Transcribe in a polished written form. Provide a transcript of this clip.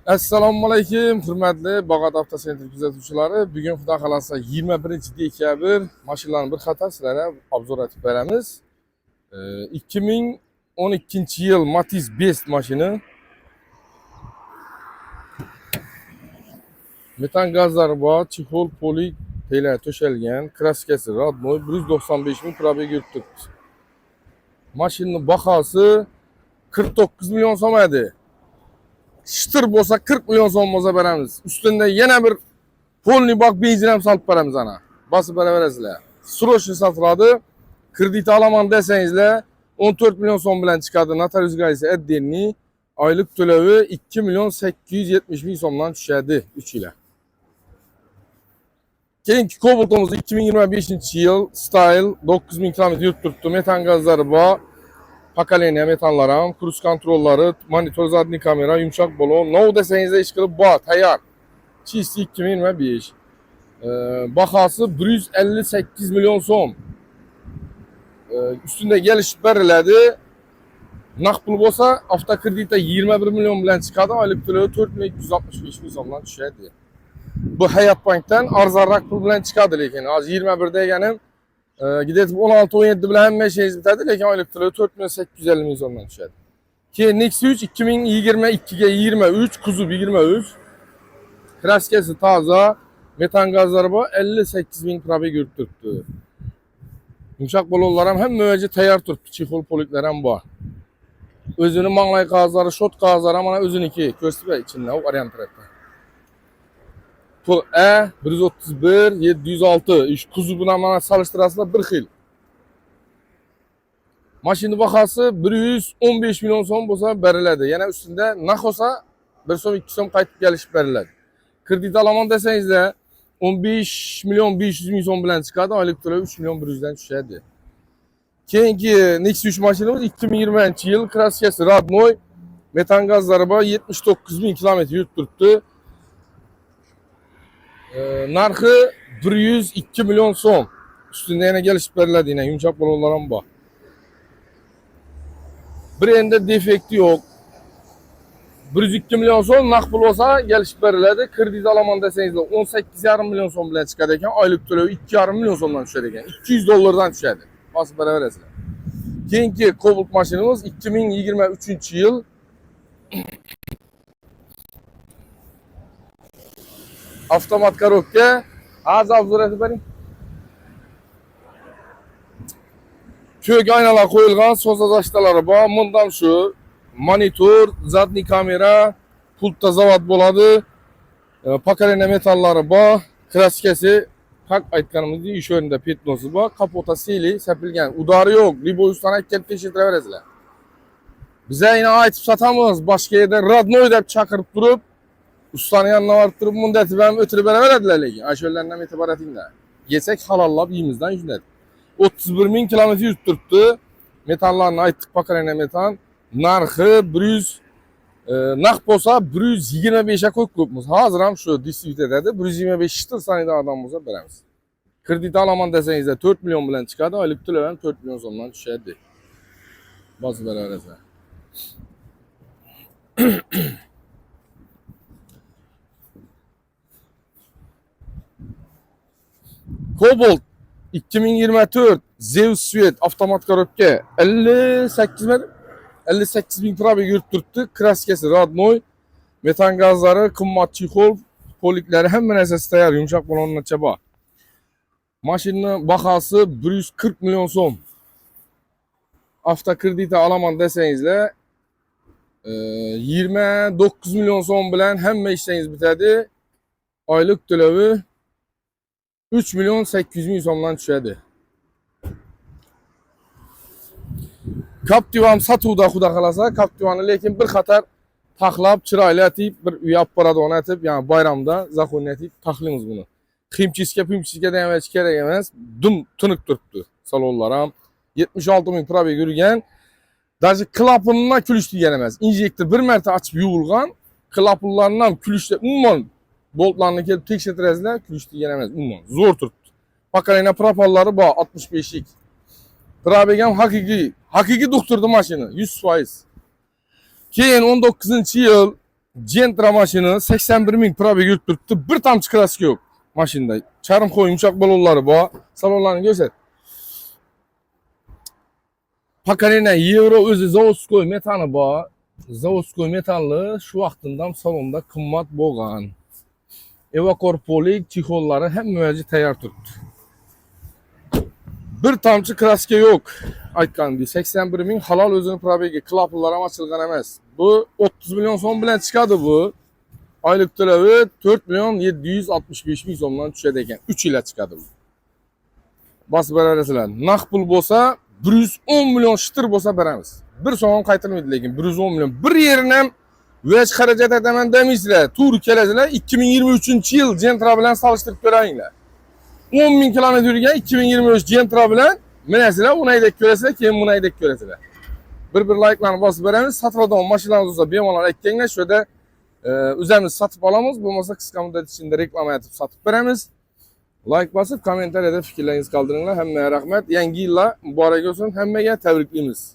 Assalomu alaykum, hurmatli Bag'at avtosentr kuzatuvchilari. Bugun xudo xolasa 21-dekabr mashinalarni bir qator sizlarga obzor etib beramiz. 2012-yil Matiz Best mashina. Metan gazlari bor, chexol polik tela to'shalgan, kraskasi Radnoy 195 ming probega yuribdi. Mashinaning bahosi 49 million so'm edi. Shitir bo'lsa 40 million so'm bo'lsa beramiz. Ustunda yana bir polni bak benzin ham solib beramiz ana. Basib beraverasizlar. Srochni sotiladi. Kredit olaman desangizlar 14 million so'm bilan chiqadi. Notarius gaisi отдельный. Oylik to'lovi 2 million 870 ming so'mdan tushadi 3 yil. Keyingi Cobalt'imiz 2025-yil Style 9000 km yurib turibdi. Metan gazlari bor. Pokoleniya metanlar ham, kruz kontrollari, monitor zadniy kamera, yumshoq balon. Nov desangizlar ish qilib bor, tayyor. Chisti 2025. Bahosi 158 million so'm. Ustunda kelishib beriladi. Naqd pul bo'lsa, avtokreditda 21 million bilan chiqadi, oylik to'lovi 4265 ming so'mdan tushadi. Bu Hayat Bankdan arzonroq pul bilan chiqadi, lekin hozir 21 deganim gidetib 16-17 bilan hamma ishingiz bitadi, lekin oylik to'lovi 4850 ming so'mdan tushadi. Keyin Nexia 3 2022 ga 23, kuzov 23. Kraskasi toza, metan gazlari bor, 58 ming probega yurib turibdi. Yumshoq balonlar ham hamma joyi tayyor turibdi, chexol poliklar ham bor. O'zini mang'lay qog'ozlari, shot qog'ozlari mana o'ziniki, ko'rsatib ichidan variant tarafda. Pul A 131 706 ish kuzov bilan mana solishtirasizlar bir xil. Mashina bahosi 115 million so'm bo'lsa beriladi. Yana ustunda naq olsa 1 so'm 2 so'm qaytib kelishib beriladi. Kredit olaman desangizlar 15 million 500 ming so'm bilan chiqadi, oylik to'lovi 3 million 100 dan tushadi. Keyingi Nexia 3 mashinamiz 2020-yil kraskasi Radnoy, metan gazlari bor, 79 ming km yurib turibdi. Narxi 102 million so'm. Ustunda yana kelishib beriladi, yana yumshoq balonlar ham bor. Bir endi defekti yo'q. 102 million so'm naqd pul olsa kelishib beriladi. Kredit olaman desangizlar 18,5 million so'm bilan chiqadi ekan, oylik to'lovi 2,5 million so'mdan tushadi ekan. 200 dollardan tushadi. Bosib beraverasizlar. Keyingi Cobalt mashinamiz 2023-yil avtomat korobka. Hozir obzor etib bering. Kök aynalar qo'yilgan, sozlashtalari bor. Bundan shu monitor, zadniy kamera, pultda zavod bo'ladi. Pokoleniya metallari bor. Kraskasi haq aytganimizdek ish o'rnida petnosi bor. Kapota seli sepilgan. Udari yo'q. Libo ustana kelib tekshirtiraverasizlar. Biz ayni aytib sotamiz. Boshqa yerda Radnoy deb chaqirib turib, ustani yonina borib turib, bunda deb ham o'tirib beraveradilar lekin. Ashyolardan e'tibor etinglar. Yesak halollab yeyimizdan shunday. 31 ming km yurib turibdi. Metallarni aytdik, pokoleniya metan. Narxi 100 naqd bo'lsa 125 ga ko'pmiz. Hozir ham shu distributorda 125 shitir sanayda odam bo'lsa beramiz. Kredit olaman desangizlar 4 million bilan chiqadi, oylik to'lov ham 4 million so'mdan tushadi. Bosib beraverasizlar. Cobalt 2024 Zeus Svet avtomat korobka 58 ming probega yurib turibdi. Kraskasi Radnoy, metan gazlari, qimmat chexol, poliklari hamma narsasi tayyor, yumshoq balonlarcha bor. Mashinaning bahosi 140 million so'm. Avtokredit olaman desangizlar 29 million so'm bilan hamma ishingiz bitadi. Oylik to'lovi 3 million 800 ming so'mdan tushadi. Captiva ham sotuvda xudo xolasa, Captivani lekin bir qator taxlab, chiroyli atib, bir uy olib boradigan atib, ya'ni bayramda zaxoniyatib taxlaymiz buni. Ximchiska da ham hech kerak emas, dum tiniq turibdi. Salonlar ham 76 ming probega yurgan. Даже klapandan kulish degan emas. Injektor bir marta ochib yuvilgan, klapanlardan ham kulishda umuman boltlarni kelib tekshirtirasizlar, kulish degan emas, umuman zo'r turibdi. Pokoleniya propallari bor 65 lik. Probega ham haqiqiy doktorning mashina 100%. Keyin 19-yil Gentra maşını 81 ming probeg yürüttürüptü. Bir tamçı kraska yok maşında. Çarım koy yumuşak bolonları bu. Salonlarını göster. Pakarina Euro özü Zavodskoy metanı bu. Zavodskoy metallı şu vaxtından salonda kımmat boğan. Evakorpolik çikolları hem müvəci tayar tuttu. Bir tamçı kraska yok. Aytkan deyil. 81 ming halal özünün probegi. Klaplılar ama açılgan emez. Bu 30 milyon son bilen çıkadı bu. Aylık tələbi 4 milyon 765 ming somdan düşədə ekan. 3 ilə çıkadı bu. Basıb bərərəsilər. Naq pul bolsa 110 milyon şıtır bolsa bərəmiz. Bir soğan qaytırmaydı lekin 110 milyon. Bir yerindən vəc xərəcət edəmən demişlər. Tur keləcəklər 2023 yıl Gentra bilen salışdırıb görəyinlər. 10 bin kilometre yürüyen 2023 Gentra bilen minəsilər, ona edək görəsilər, keyin buna edək görəsilər. Bir like'larını basıb verəmiz. Satıladan maşinlarınız olsa bemallar ekkenler şöyle üzerimiz satıp alamız. Bu masa kısa müddet içinde reklam yatıp satıp verəmiz. Like basıp komentar edip fikirlerinizi kaldırınlar. Hemmeye rahmet. Yangi yılla mübarek olsun. Hemmeye tebrikliyimiz.